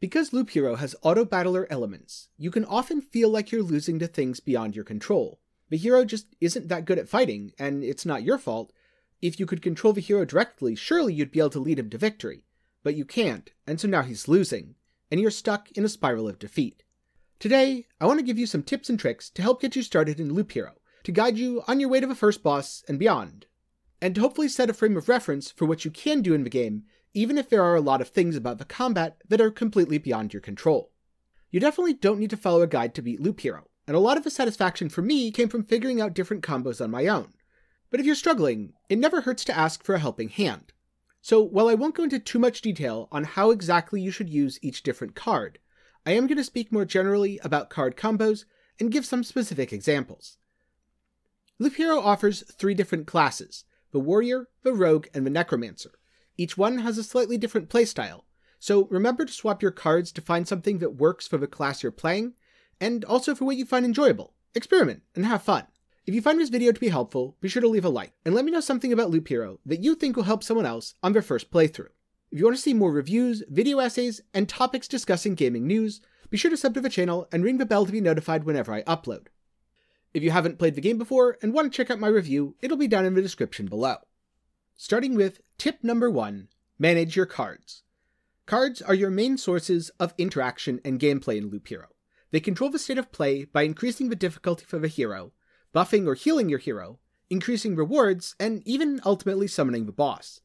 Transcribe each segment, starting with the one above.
Because Loop Hero has auto-battler elements, you can often feel like you're losing to things beyond your control. The hero just isn't that good at fighting, and it's not your fault. If you could control the hero directly, surely you'd be able to lead him to victory. But you can't, and so now he's losing, and you're stuck in a spiral of defeat. Today, I want to give you some tips and tricks to help get you started in Loop Hero, to guide you on your way to the first boss and beyond, and to hopefully set a frame of reference for what you can do in the game, even if there are a lot of things about the combat that are completely beyond your control. You definitely don't need to follow a guide to beat Loop Hero, and a lot of the satisfaction for me came from figuring out different combos on my own. But if you're struggling, it never hurts to ask for a helping hand. So while I won't go into too much detail on how exactly you should use each different card, I am going to speak more generally about card combos and give some specific examples. Loop Hero offers 3 different classes: the Warrior, the Rogue, and the Necromancer. Each one has a slightly different playstyle, so remember to swap your cards to find something that works for the class you're playing, and also for what you find enjoyable. Experiment and have fun. If you find this video to be helpful, be sure to leave a like, and let me know something about Loop Hero that you think will help someone else on their first playthrough. If you want to see more reviews, video essays, and topics discussing gaming news, be sure to sub to the channel and ring the bell to be notified whenever I upload. If you haven't played the game before and want to check out my review, it'll be down in the description below. Starting with tip number 1, manage your cards. Cards are your main sources of interaction and gameplay in Loop Hero. They control the state of play by increasing the difficulty for the hero, buffing or healing your hero, increasing rewards, and even ultimately summoning the boss.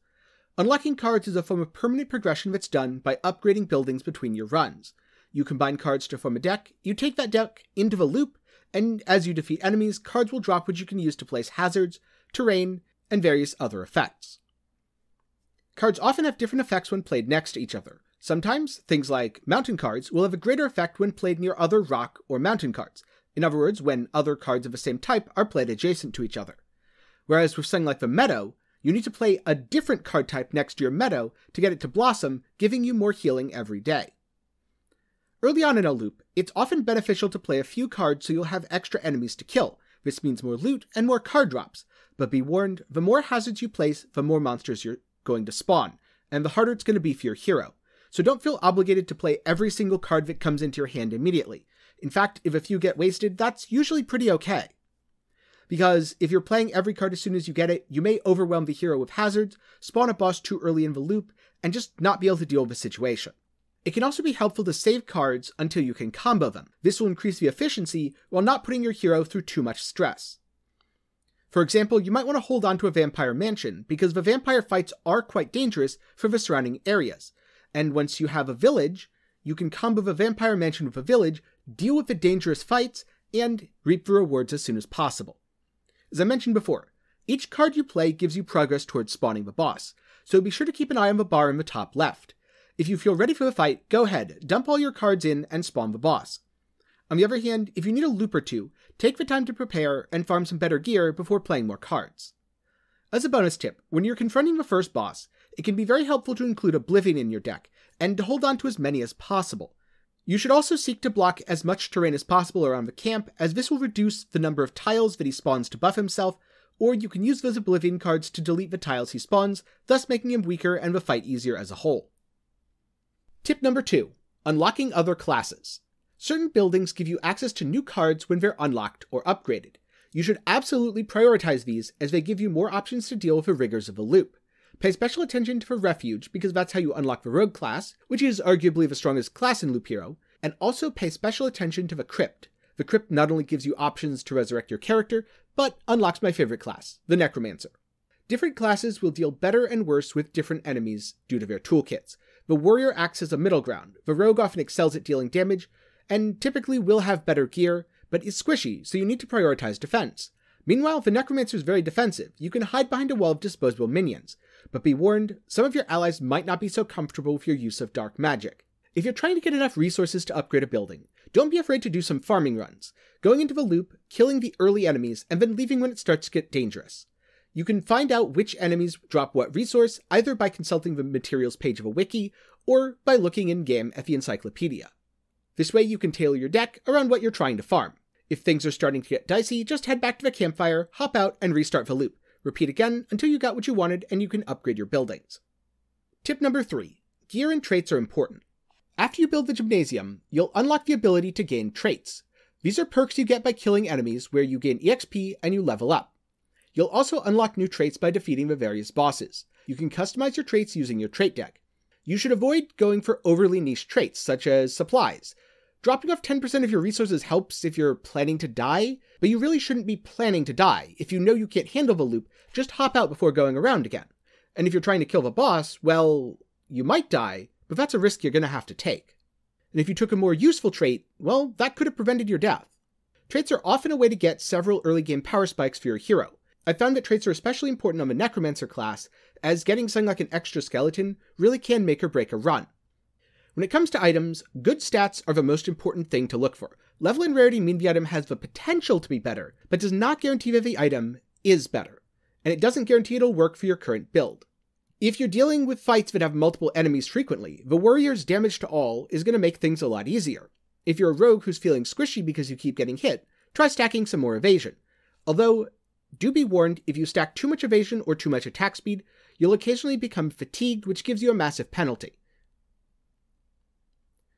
Unlocking cards is a form of permanent progression that's done by upgrading buildings between your runs. You combine cards to form a deck, you take that deck into the loop, and as you defeat enemies, cards will drop which you can use to place hazards, terrain, and various other effects. Cards often have different effects when played next to each other. Sometimes, things like mountain cards will have a greater effect when played near other rock or mountain cards. In other words, when other cards of the same type are played adjacent to each other. Whereas with something like the meadow, you need to play a different card type next to your meadow to get it to blossom, giving you more healing every day. Early on in a loop, it's often beneficial to play a few cards so you'll have extra enemies to kill. This means more loot and more card drops, but be warned, the more hazards you place, the more monsters you're going to spawn, and the harder it's going to be for your hero. So don't feel obligated to play every single card that comes into your hand immediately. In fact, if a few get wasted, that's usually pretty okay. Because if you're playing every card as soon as you get it, you may overwhelm the hero with hazards, spawn a boss too early in the loop, and just not be able to deal with the situation. It can also be helpful to save cards until you can combo them. This will increase the efficiency while not putting your hero through too much stress. For example, you might want to hold on to a vampire mansion, because the vampire fights are quite dangerous for the surrounding areas, and once you have a village, you can combo the vampire mansion with a village, deal with the dangerous fights, and reap the rewards as soon as possible. As I mentioned before, each card you play gives you progress towards spawning the boss, so be sure to keep an eye on the bar in the top left. If you feel ready for the fight, go ahead, dump all your cards in, and spawn the boss. On the other hand, if you need a loop or two, take the time to prepare and farm some better gear before playing more cards. As a bonus tip, when you're confronting the first boss, it can be very helpful to include Oblivion in your deck, and to hold on to as many as possible. You should also seek to block as much terrain as possible around the camp, as this will reduce the number of tiles that he spawns to buff himself, or you can use those Oblivion cards to delete the tiles he spawns, thus making him weaker and the fight easier as a whole. Tip number 2. Unlocking other classes. Certain buildings give you access to new cards when they're unlocked or upgraded. You should absolutely prioritize these, as they give you more options to deal with the rigors of the loop. Pay special attention to the Refuge, because that's how you unlock the Rogue class, which is arguably the strongest class in Loop Hero, and also pay special attention to the Crypt. The Crypt not only gives you options to resurrect your character, but unlocks my favorite class, the Necromancer. Different classes will deal better and worse with different enemies due to their toolkits. The Warrior acts as a middle ground, the Rogue often excels at dealing damage, and typically will have better gear, but is squishy, so you need to prioritize defense. Meanwhile, the Necromancer is very defensive. You can hide behind a wall of disposable minions, but be warned, some of your allies might not be so comfortable with your use of dark magic. If you're trying to get enough resources to upgrade a building, don't be afraid to do some farming runs, going into the loop, killing the early enemies, and then leaving when it starts to get dangerous. You can find out which enemies drop what resource, either by consulting the materials page of a wiki, or by looking in-game at the encyclopedia. This way you can tailor your deck around what you're trying to farm. If things are starting to get dicey, just head back to the campfire, hop out, and restart the loop. Repeat again until you got what you wanted and you can upgrade your buildings. Tip number 3. Gear and traits are important. After you build the gymnasium, you'll unlock the ability to gain traits. These are perks you get by killing enemies where you gain EXP and you level up. You'll also unlock new traits by defeating the various bosses. You can customize your traits using your trait deck. You should avoid going for overly niche traits, such as supplies. Dropping off 10% of your resources helps if you're planning to die, but you really shouldn't be planning to die. If you know you can't handle the loop, just hop out before going around again. And if you're trying to kill the boss, well, you might die, but that's a risk you're going to have to take. And if you took a more useful trait, well, that could have prevented your death. Traits are often a way to get several early game power spikes for your hero. I found that traits are especially important on the Necromancer class, as getting something like an extra skeleton really can make or break a run. When it comes to items, good stats are the most important thing to look for. Level and rarity mean the item has the potential to be better, but does not guarantee that the item is better. And it doesn't guarantee it'll work for your current build. If you're dealing with fights that have multiple enemies frequently, the warrior's damage to all is going to make things a lot easier. If you're a rogue who's feeling squishy because you keep getting hit, try stacking some more evasion. Although, do be warned, if you stack too much evasion or too much attack speed, you'll occasionally become fatigued, which gives you a massive penalty.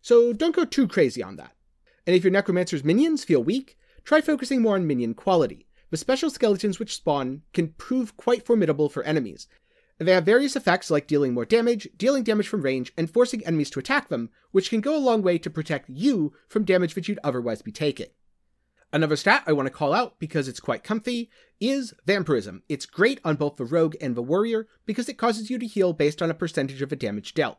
So don't go too crazy on that. And if your Necromancer's minions feel weak, try focusing more on minion quality. The special skeletons which spawn can prove quite formidable for enemies. They have various effects like dealing more damage, dealing damage from range, and forcing enemies to attack them, which can go a long way to protect you from damage that you'd otherwise be taking. Another stat I want to call out, because it's quite comfy, is Vampirism. It's great on both the rogue and the warrior, because it causes you to heal based on a percentage of the damage dealt.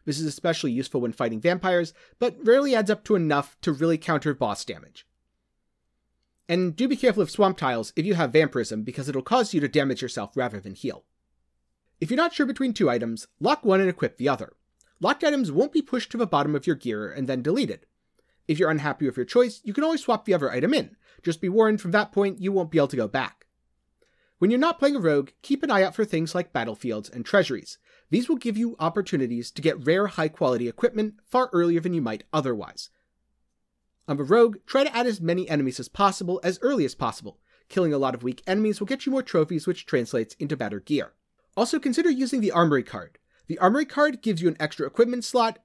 This is especially useful when fighting vampires, but rarely adds up to enough to really counter boss damage. And do be careful of swamp tiles if you have Vampirism, because it'll cause you to damage yourself rather than heal. If you're not sure between two items, lock one and equip the other. Locked items won't be pushed to the bottom of your gear and then deleted. If you're unhappy with your choice, you can always swap the other item in. Just be warned, from that point, you won't be able to go back. When you're not playing a rogue, keep an eye out for things like battlefields and treasuries. These will give you opportunities to get rare, high-quality equipment far earlier than you might otherwise. On the rogue, try to add as many enemies as possible as early as possible. Killing a lot of weak enemies will get you more trophies, which translates into better gear. Also consider using the Armory card. The Armory card gives you an extra equipment slot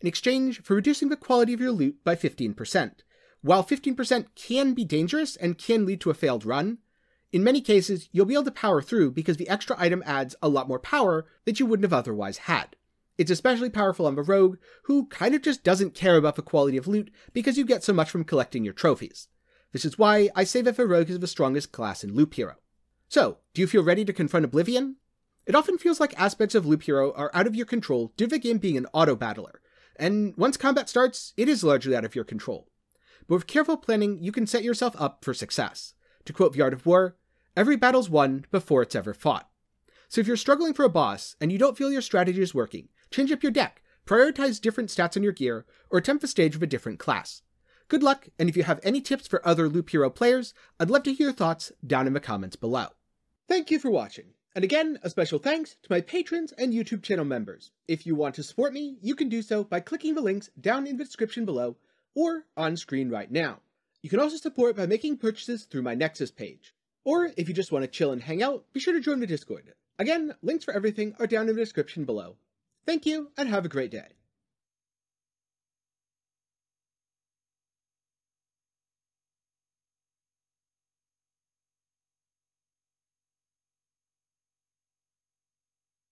in exchange for reducing the quality of your loot by 15%. While 15% can be dangerous and can lead to a failed run, in many cases you'll be able to power through because the extra item adds a lot more power that you wouldn't have otherwise had. It's especially powerful on the rogue, who kind of just doesn't care about the quality of loot because you get so much from collecting your trophies. This is why I say that the rogue is the strongest class in Loop Hero. So, do you feel ready to confront Oblivion? It often feels like aspects of Loop Hero are out of your control due to the game being an auto-battler, and once combat starts, it is largely out of your control. But with careful planning, you can set yourself up for success. To quote the Art of War, every battle's won before it's ever fought. So if you're struggling for a boss, and you don't feel your strategy is working, change up your deck, prioritize different stats on your gear, or attempt the stage with a different class. Good luck, and if you have any tips for other Loop Hero players, I'd love to hear your thoughts down in the comments below. Thank you for watching. And again, a special thanks to my patrons and YouTube channel members. If you want to support me, you can do so by clicking the links down in the description below or on screen right now. You can also support by making purchases through my Nexus page. Or if you just want to chill and hang out, be sure to join the Discord. Again, links for everything are down in the description below. Thank you, and have a great day.